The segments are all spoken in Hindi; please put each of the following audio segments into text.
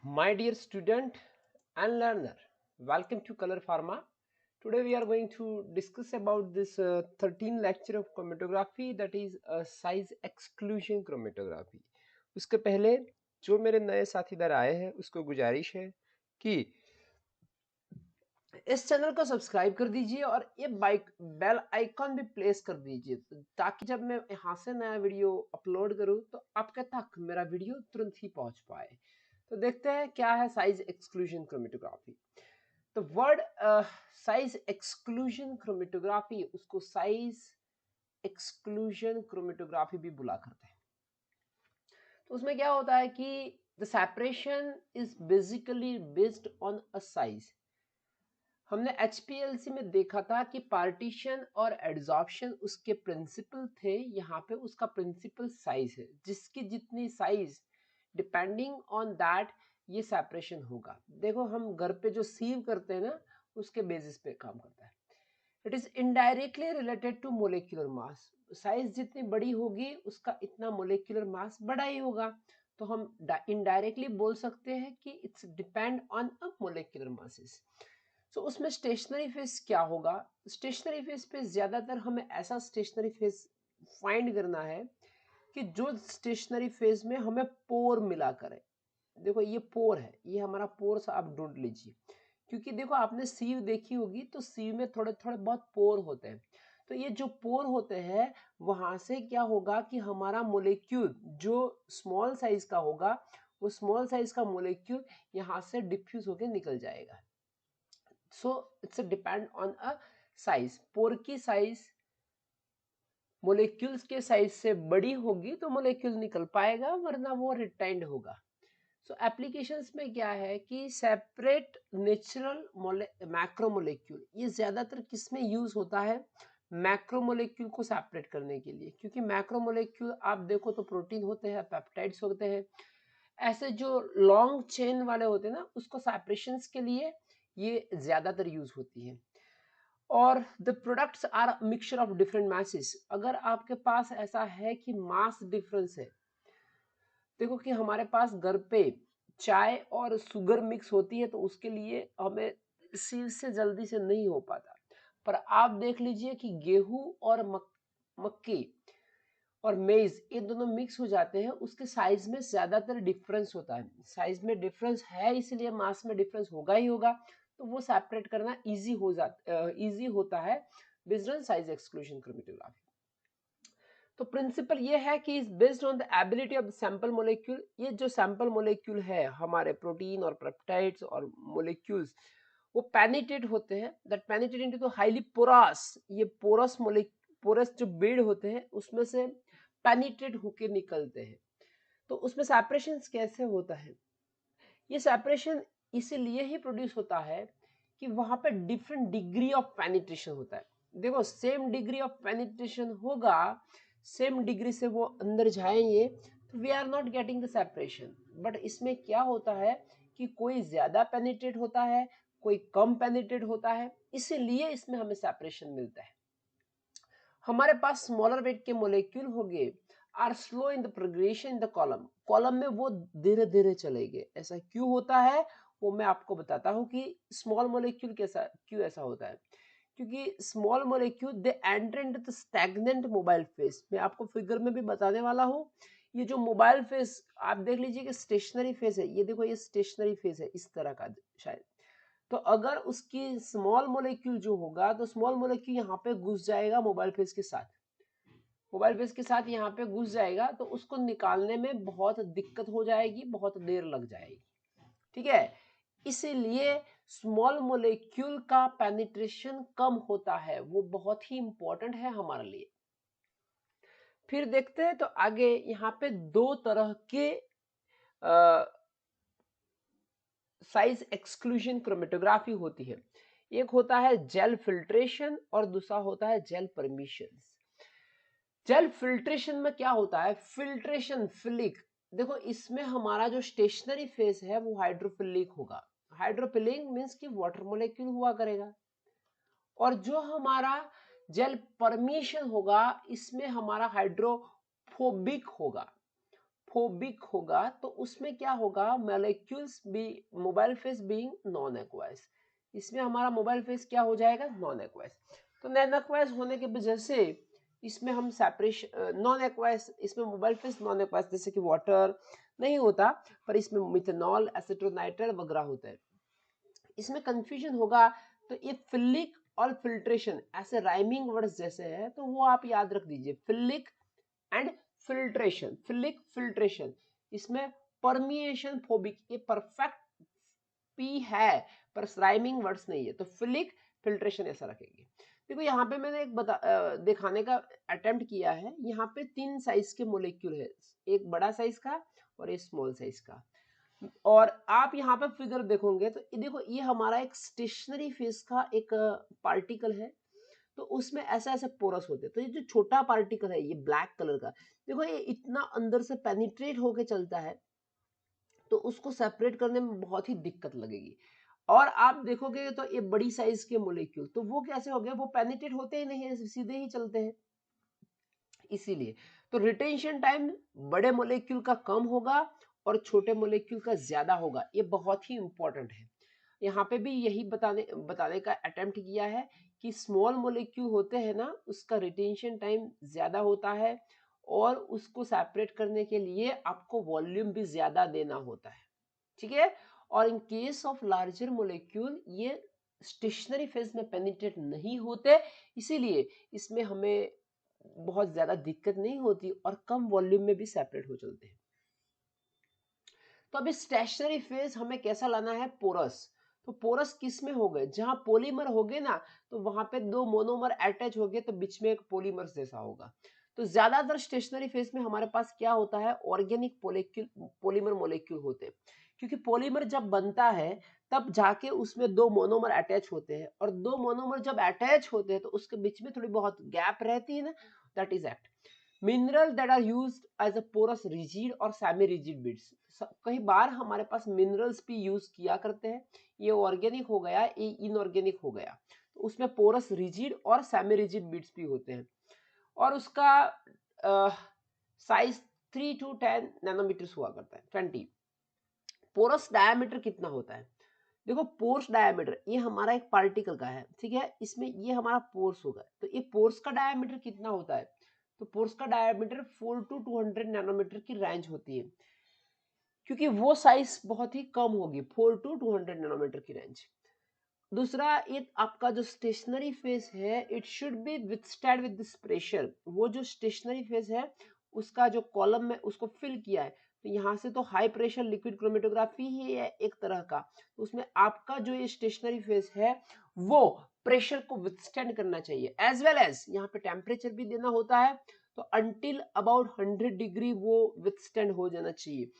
My dear student and learner, welcome to Color Pharma. Today we are going to discuss about this 13 lecture of chromatography, that is size exclusion chromatography. उसके पहले जो मेरे नए साथीदार आए हैं उसको गुजारिश है कि इस चैनल को सब्सक्राइब कर दीजिए और ये बेल आइकॉन भी प्लेस कर दीजिए ताकि जब मैं यहाँ से नया वीडियो अपलोड करूँ तो आपके तक मेरा वीडियो तुरंत ही पहुँच पाए। तो देखते हैं क्या है साइज एक्सक्लूजन क्रोमेटोग्राफी। तो वर्ड साइज एक्सक्लूजन क्रोमेटोग्राफी, उसको साइज एक्सक्लूजन क्रोमेटोग्राफी भी बुला करते हैं। तो उसमें क्या होता है कि the separation is basically based on a size. हमने HPLC में देखा था कि पार्टीशन और एड्सॉर्प्शन उसके प्रिंसिपल थे, यहाँ पे उसका प्रिंसिपल साइज है, जिसकी जितनी साइज डिपेंडिंग ऑन दैट ये सेपरेशन होगा। देखो हम घर पे जो सीव करते हैं ना, उसके बेसिस पे काम करता है। It is indirectly related to molecular mass. Size जितनी बड़ी होगी उसका इतना मोलिकुलर मास बड़ा ही होगा। तो हम इनडायरेक्टली बोल सकते हैं कि it's depend on a molecular masses. तो उसमें स्टेशनरी फेज क्या होगा? स्टेशनरी फेज पे ज्यादातर हमें ऐसा स्टेशनरी फेज फाइंड करना है कि जो स्टेशनरी फेज में हमें पोर मिला करे। देखो ये पोर है, ये हमारा पोर सा आप ढूंढ लीजिए, क्योंकि देखो आपने सीव देखी होगी तो सीव में थोड़े थोड़े बहुत पोर होते हैं। तो ये जो पोर होते हैं वहां से क्या होगा कि हमारा मोलिक्यूल जो स्मॉल साइज का होगा, वो स्मॉल साइज का मोलिक्यूल यहाँ से डिफ्यूज होकर निकल जाएगा। So it's depend on a size. Pore की साइज मोलिक्यूल्स के साइज से बड़ी होगी तो मोलिक्यूल निकल पाएगा, वरना वो रिटेन्ड होगा। सो एप्लीकेशंस में क्या है कि सेपरेट नेचुरल मैक्रोमोलेक्यूल, ये ज्यादातर किस में यूज होता है? मैक्रोमोलेक्यूल को सेपरेट करने के लिए, क्योंकि मैक्रोमोलेक्यूल आप देखो तो प्रोटीन होते हैं, पेप्टाइड्स होते हैं, ऐसे जो लॉन्ग चेन वाले होते हैं ना, उसको सेपरेशंस के लिए ये ज्यादातर यूज होती है। और the products are mixture of different masses. अगर आपके पास ऐसा है कि मास डिफरेंस है, देखो कि हमारे पास घर पे चाय और शुगर मिक्स होती है तो उसके लिए हमें सीव से जल्दी से नहीं हो पाता। पर आप देख लीजिए कि गेहूं और मक्की और मेज, ये दोनों मिक्स हो जाते हैं, उसके साइज में ज्यादातर डिफरेंस होता है। साइज में डिफरेंस है इसलिए मास में डिफरेंस होगा ही होगा, तो वो सेपरेट करना इजी होता है बेस्ड साइज एक्सक्लूजन क्रोमेटोग्राफी। तो प्रिंसिपल ये है कि is based on the ability of the sample molecule. ये जो सैंपल मोलिक्यूल है हमारे प्रोटीन और पेप्टाइड्स और मोलिक्यूल्स, वो पेनिट्रेट होते हैं, that penetrate into the highly porous, ये पोरस जो बेड होते हैं उसमें से पेनिट्रेट होके निकलते हैं। तो उसमें सेपरेशन कैसे होता है? ये सेपरेशन इसीलिए ही प्रोड्यूस होता है कि वहां पे डिफरेंट डिग्री ऑफ पेनिट्रेशन होता है। देखो सेम डिग्री ऑफ पेनिट्रेशन होगा, सेम डिग्री से वो अंदर जाएंगे, तो we are not getting the separation. But इसमें क्या होता है कि कोई ज्यादा पेनिट्रेट होता है, कोई कम पेनिट्रेट होता है, इसीलिए इसमें हमें सेपरेशन मिलता है। हमारे पास स्मॉलर वेट के मोलिक्यूल हो गए are slow in the progression in the column. Column में वो धीरे धीरे चलेंगे। ऐसा क्यों होता है वो मैं आपको बताता हूँ कि स्मॉल मोलिक्यूल कैसा क्यों ऐसा होता है। क्योंकि small molecule they enter into the stagnant mobile phase. मैं आपको फिगर में भी बताने वाला हूँ। ये जो मोबाइल फेज आप देख लीजिए कि स्टेशनरी फेज है, ये देखो ये स्टेशनरी फेज है इस तरह का शायद। तो अगर उसकी स्मॉल मोलिक्यूल जो होगा तो स्मॉल मोलिक्यूल यहाँ पे घुस जाएगा मोबाइल फेज के साथ, मोबाइल फेज के साथ यहाँ पे घुस जाएगा, तो उसको निकालने में बहुत दिक्कत हो जाएगी, बहुत देर लग जाएगी। ठीक है, इसीलिए स्मॉल मोलिक्यूल का पेनिट्रेशन कम होता है, वो बहुत ही इंपॉर्टेंट है हमारे लिए। फिर देखते हैं तो आगे यहाँ पे दो तरह के साइज एक्सक्लूजन क्रोमेटोग्राफी होती है। एक होता है जेल फिल्ट्रेशन और दूसरा होता है जेल परमिशन। जेल फिल्ट्रेशन में क्या होता है? Filtration philic. देखो इसमें हमारा जो स्टेशनरी फेज है वो हाइड्रोफिलिक होगा। हाइड्रोफिलिक मींस कि वाटर मोलिक्यूल हुआ करेगा। और जो हमारा जेल परमिशन होगा इसमें हमारा हाइड्रोफोबिक होगा। फोबिक होगा तो उसमें क्या होगा, molecules be mobile phase being non aqueous, इसमें हमारा मोबाइल फेस क्या हो जाएगा, नॉन एक्वायस। तो नॉन एक्वायस होने की वजह से इसमें हम सेपरेशन नॉन एक्वायस, इसमें मोबाइल फेस नॉन एक्वायस जैसे कि वाटर नहीं होता, पर इसमें मिथेनॉल, एसीटोनाइट्राइल वगैरह होता है। इसमें कंफ्यूजन होगा तो ये फिलिक और फिल्ट्रेशन ऐसे राइमिंग वर्ड्स जैसे है, तो वो आप याद रख दीजिए, philic and filtration, philic filtration. इसमें परमिएशन फोबिक, ये परफेक्ट पी है पर राइमिंग वर्ड्स नहीं है, तो फिलिक फिल्ट्रेशन ऐसा रखेंगे। देखो यहाँ पे मैंने एक दिखाने का अटेम्प्ट किया है, यहाँ पे 3 साइज के मोलिक्यूल है, एक बड़ा साइज का और एक स्मॉल साइज का। और आप यहाँ पे फिगर देखोगे तो देखो ये हमारा एक स्टेशनरी फेस का एक पार्टिकल है, तो उसमें ऐसा ऐसा पोरस होते हैं। तो ये जो छोटा पार्टिकल है ये ब्लैक कलर का, देखो ये इतना अंदर से पेनिट्रेट होके चलता है, तो उसको सेपरेट करने में बहुत ही दिक्कत लगेगी। और आप देखोगे तो ये बड़ी साइज के मोलिक्यूल, तो वो कैसे हो गए, वो पेनिट्रेट होते ही नहीं है, सीधे ही चलते हैं। इसीलिए तो रिटेंशन टाइम बड़े मोलिक्यूल का कम होगा और छोटे मोलिक्यूल का ज्यादा होगा, ये बहुत ही इंपॉर्टेंट है। यहाँ पे भी यही बताने का अटेम्प्ट किया है कि स्मॉल मोलिक्यूल होते हैं ना, उसका रिटेंशन टाइम ज्यादा होता है और उसको सेपरेट करने के लिए आपको वॉल्यूम भी ज्यादा देना होता है, ठीक है। और in case of larger molecule ये स्टेशनरी फेज में पेनिट्रेट नहीं होते, इसीलिए इसमें हमें बहुत ज्यादा दिक्कत नहीं होती और कम वॉल्यूम में भी सेपरेट हो चलते हैं। तो अभी स्टेशनरी फेज हमें कैसा लाना है, पोरस। तो पोरस किस में हो गए, जहां पोलीमर हो गए ना, तो वहां पे 2 मोनोमर अटैच हो गए, तो बीच में एक पोलीमर जैसा होगा। तो ज्यादातर स्टेशनरी फेज में हमारे पास क्या होता है, ऑर्गेनिक पोलीमर मोलिक्यूल होते हैं, क्योंकि पोलीमर जब बनता है तब जाके उसमें 2 मोनोमर अटैच होते हैं, और 2 मोनोमर जब अटैच होते हैं तो उसके बीच में थोड़ी बहुत गैप रहती है ना, that is act mineral that are used as a porous rigid और सेमी रिजिड बिट्स। कई बार हमारे पास मिनरल्स भी यूज किया करते हैं, ये ऑर्गेनिक हो गया, ये इनऑर्गेनिक हो गया, तो उसमें पोरस रिजिड और सेमी रिजिड बिट्स भी होते हैं। और उसका साइज 3 to 10 नैनोमीटर्स हुआ करता है, 20। पोरस डायमीटर कितना होता है, देखो पोर्स डायमीटर ये हमारा एक पार्टिकल का है, ठीक है, इसमें ये हमारा पोर्स होगा, तो ये पोर्स का डायमीटर कितना होता है, तो पोर्स का डायमीटर 4 to 200 नैनोमीटर की रेंज होती है, क्योंकि वो साइज बहुत ही कम होगी, 4 to 200 नैनोमीटर की रेंज। दूसरा, ये आपका जो स्टेशनरी फेज है, it should be withstand with this pressure. वो जो स्टेशनरी फेज है उसका जो कॉलम में उसको फिल किया है, तो यहाँ से तो हाई प्रेशर लिक्विड क्रोमेटोग्राफी ही है एक तरह का, तो उसमें आपका जो ये स्टेशनरी फेज है वो प्रेशर को विथस्टैंड करना चाहिए, एज वेल एज यहाँ पे टेम्परेचर भी देना होता है, तो अंटिल अबाउट 100 डिग्री वो विथस्टैंड हो जाना चाहिए।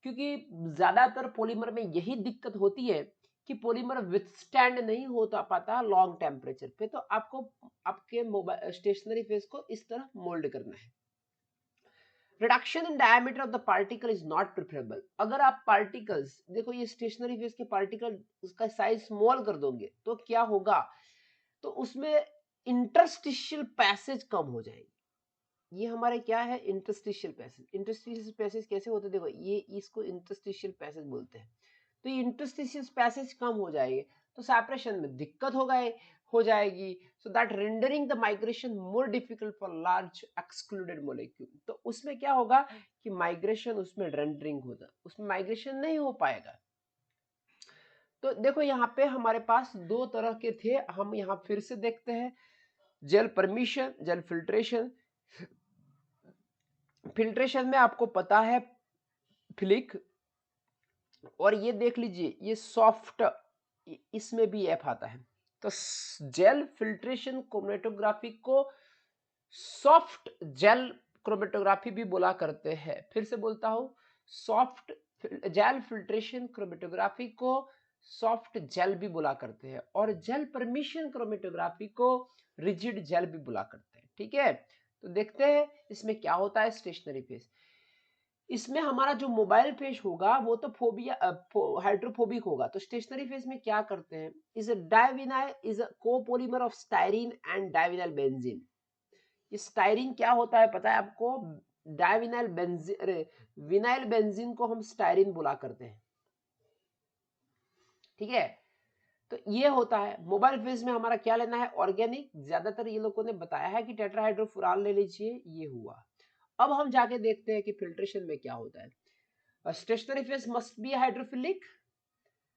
क्योंकि ज्यादातर पॉलीमर में यही दिक्कत होती है कि पॉलीमर विथस्टैंड नहीं होता पाता लॉन्ग टेम्परेचर पे, तो आपको आपके मोबाइल स्टेशनरी फेज को इस तरह मोल्ड करना है। Reduction in diameter of the particle is not preferable. अगर आप पार्टिकल्स देखो, ये स्टेशनरी फेज के पार्टिकल उसका साइज स्मॉल कर दोगे तो क्या होगा, तो उसमें इंटरस्टिशियल पैसेज कम हो जाएगी। ये हमारे क्या है, इंटरस्टिशियल पैसेज। इंटरस्टिशियल पैसेज कैसे होते हैं, देखो ये इसको इंटरस्टिशियल पैसेज बोलते हैं। तो ये इंटरस्टिशियल पैसेज कम हो जाएंगे तो सेपरेशन में दिक्कत हो जाएगी, so that rendering the migration more difficult for large excluded molecule. तो उसमें क्या होगा कि माइग्रेशन उसमें रेंडरिंग होगा, उसमें माइग्रेशन नहीं हो पाएगा। तो देखो यहाँ पे हमारे पास 2 तरह के थे, हम यहाँ फिर से देखते हैं, gel permeation, gel filtration. Filtration में आपको पता है फिलिक, और ये देख लीजिए ये सॉफ्ट, इसमें भी एफ आता है। तो जेल फिल्ट्रेशन क्रोमेटोग्राफी को सॉफ्ट जेल क्रोमेटोग्राफी भी बोला करते हैं। फिर से बोलता हूं, सॉफ्ट जेल फिल्ट्रेशन क्रोमेटोग्राफी को सॉफ्ट जेल भी बोला करते हैं, और जेल परमिशन क्रोमेटोग्राफी को रिजिड जेल भी बोला करते हैं, ठीक है। तो देखते हैं इसमें क्या होता है स्टेशनरी फेज। इसमें हमारा जो मोबाइल फेज होगा वो तो फोबिया हाइड्रोफोबिक होगा। तो स्टेशनरी फेज में क्या करते हैं, is a divinyl is a copolymer of styrene and divinyl benzene. Styrene क्या होता है पता है आपको, डाइविनाइल बेंजीन, अरे विनाइल बेंजीन को हम स्टायरीन बोला करते हैं, ठीक है। तो ये होता है। मोबाइल फेज में हमारा क्या लेना है, ऑर्गेनिक, ज्यादातर ये लोगों ने बताया है कि टेट्राहाइड्रोफुरान ले लीजिए, ये हुआ। अब हम जाके देखते हैं कि फिल्ट्रेशन में क्या होता है। Stationary phase must be hydrophilic,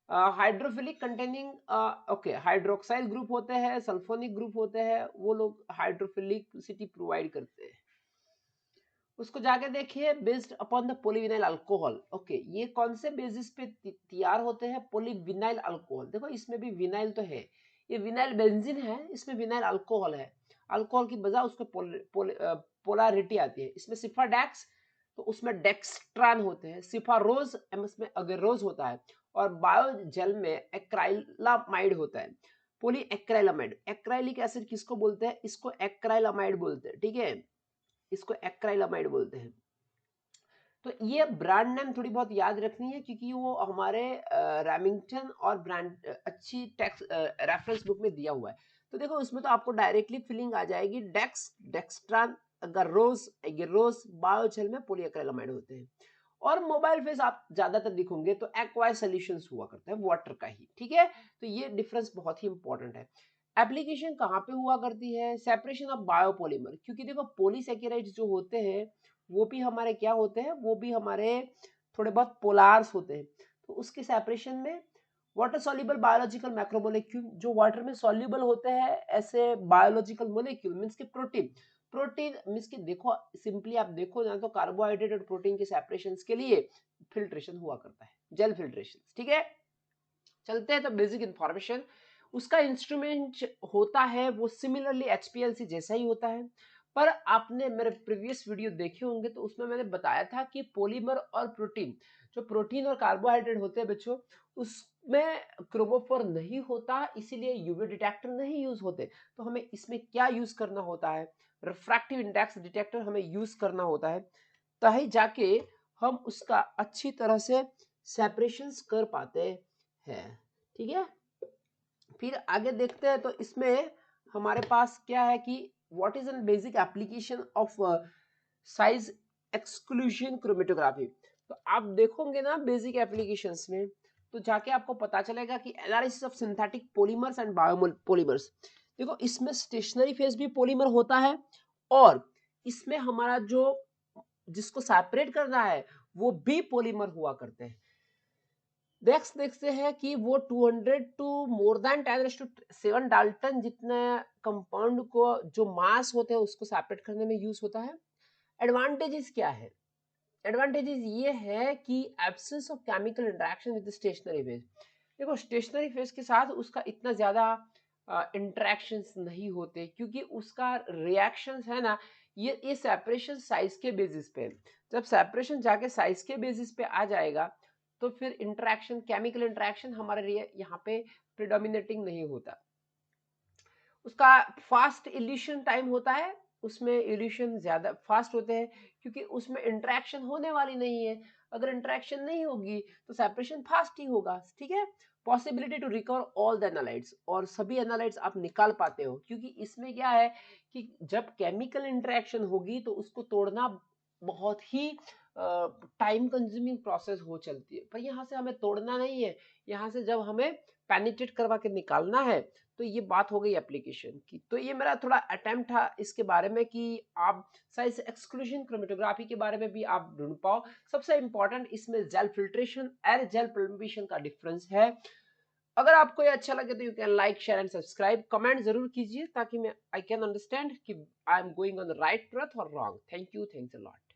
hydrophilic containing, okay, hydroxyl group होते हैं, सल्फोनिक ग्रुप होते हैं, वो लोग हाइड्रोफिलिसिटी प्रोवाइड करते हैं। उसको जाके देखिए, based upon the polyvinyl alcohol, okay, ये कौन से बेसिस पे तैयार होते हैं, पॉलीविनाइल अल्कोहल। देखो इसमें भी विनाइल तो है, ये विनाइल बेंजीन है, इसमें विनाइल अल्कोहल है, अल्कोहल की बजाय उसको पोलैरिटी आती है। इसमें सिफाडेक्स, तो उसमें डेक्स्ट्रान होते हैं, सिफारोज इसमें अगेरोज होता है, और बायोजेल में एक्राइलामाइड होता है, पोली एक्राइलामाइड। एक्राइलिक एसिड किसको बोलते हैं, इसको एक्राइलामाइड बोलते हैं, ठीक है, इसको एक्राइलामाइड बोलते हैं। तो ये ब्रांड नेम थोड़ी बहुत याद रखनी है, क्योंकि वो हमारे रैमिंगटन और ब्रांड अच्छी टेक्स्ट रेफरेंस बुक में दिया हुआ है। तो देखो उसमें तो आपको डायरेक्टली फीलिंग आ जाएगी, डेक्स्ट्रान, अगरोज, एगेरोज, बायोजेल में पॉलीएक्रिलामाइड होते हैं। और मोबाइल फेज आप ज्यादातर दिखोगे तो एक्वायस सॉल्यूशंस हुआ करता है, वाटर का ही, ठीक है। तो ये डिफरेंस बहुत ही इंपॉर्टेंट है। एप्लीकेशन कहाँ पे हुआ करती है, सेपरेशन ऑफ बायोपॉलीमर, क्योंकि देखो पॉलीसैकेराइड्स जो होते हैं वो भी हमारे क्या होते हैं, वो भी हमारे थोड़े बहुत पोलार्स होते हैं। तो उसके सेपरेशन में वाटर सॉल्युबल बायोलॉजिकल मैक्रोमोलेक्यूल, जो वाटर में सॉल्युबल होते हैं, ऐसे बायोलॉजिकल मोलेक्यूल मींस के प्रोटीन, प्रोटीन मींस कि देखो सिंपली आप देखो ना, तो कार्बोहाइड्रेट और प्रोटीन के सेपरेशन के लिए फिल्ट्रेशन हुआ करता है, जेल फिल्ट्रेशन, ठीक है। चलते हैं तो बेसिक इंफॉर्मेशन, उसका इंस्ट्रूमेंट होता है वो सिमिलरली एचपीएलसी जैसा ही होता है, पर आपने मेरे प्रीवियस वीडियो देखे होंगे तो उसमें मैंने बताया था कि पॉलीमर और प्रोटीन, जो प्रोटीन और कार्बोहाइड्रेट होते हैं बच्चों, उसमें क्रोमोफोर नहीं होता, इसीलिए यूवी डिटेक्टर नहीं यूज होते। तो हमें इसमें क्या यूज करना होता है, रिफ्रैक्टिव इंडेक्स डिटेक्टर हमें यूज करना होता है, तभी जाके हम उसका अच्छी तरह से सेपरेशंस कर पाते हैं, ठीक है। फिर आगे देखते हैं, तो इसमें हमारे पास क्या है कि what is an basic application of size exclusion chromatography. तो आप देखोगे ना बेसिक एप्लीकेशंस में, तो जाके आपको पता चलेगा कि analysis of synthetic polymers and biopolymers. देखो इसमें स्टेशनरी फेज भी पॉलीमर होता है, और इसमें हमारा जो जिसको सेपरेट करना है वो भी पॉलीमर हुआ करते हैं। नेक्स्ट देखते हैं कि वो 200 टू मोर देन 10⁷ डाल्टन जितने कंपाउंड को जो मास होते हैं उसको सेपरेट करने में यूज होता है। एडवांटेजेस क्या है, एडवांटेजेस ये है कि absence of chemical interaction with stationary phase. देखो स्टेशनरी फेज के साथ उसका इतना ज्यादा इंटरेक्शंस नहीं होते, क्योंकि उसका रिएक्शंस है ना, ये सेपरेशन साइज के बेसिस पे, जब सेपरेशन जाके साइज के बेसिस पे आ जाएगा तो फिर इंटरेक्शन, केमिकल इंटरेक्शन हमारे लिए यहाँ पे प्रिडोमिनेटिंग नहीं होता। उसका फास्ट इल्यूशन टाइम होता है, उसमें इल्यूशन ज्यादा फास्ट होते हैं, क्योंकि उसमें इंटरेक्शन होने वाली नहीं है। अगर इंटरेक्शन नहीं होगी तो सेपरेशन फास्ट ही होगा, ठीक है। Possibility to recover all the analytes, और सभी एनालाइट्स आप निकाल पाते हो, क्योंकि इसमें क्या है कि जब केमिकल इंटरेक्शन होगी तो उसको तोड़ना बहुत ही टाइम कंज्यूमिंग प्रोसेस हो चलती है, पर यहाँ से हमें तोड़ना नहीं है, यहाँ से जब हमें पेनिट्रेट करवा के निकालना है, तो ये बात हो गई एप्लीकेशन की। तो ये मेरा थोड़ा अटेम्प्ट था इसके बारे में कि आप साइज एक्सक्लूजन क्रोमेटोग्राफी के बारे में भी आप ढूंढ पाओ। सबसे इंपॉर्टेंट इसमें जेल फिल्ट्रेशन और जेल प्लम्बेशन का डिफरेंस है। अगर आपको ये अच्छा लगे तो you can like, share and subscribe, comment जरूर कीजिए ताकि मैं आई कैन अंडरस्टैंड कि I am going on the right track और wrong. Thank you, thanks a lot.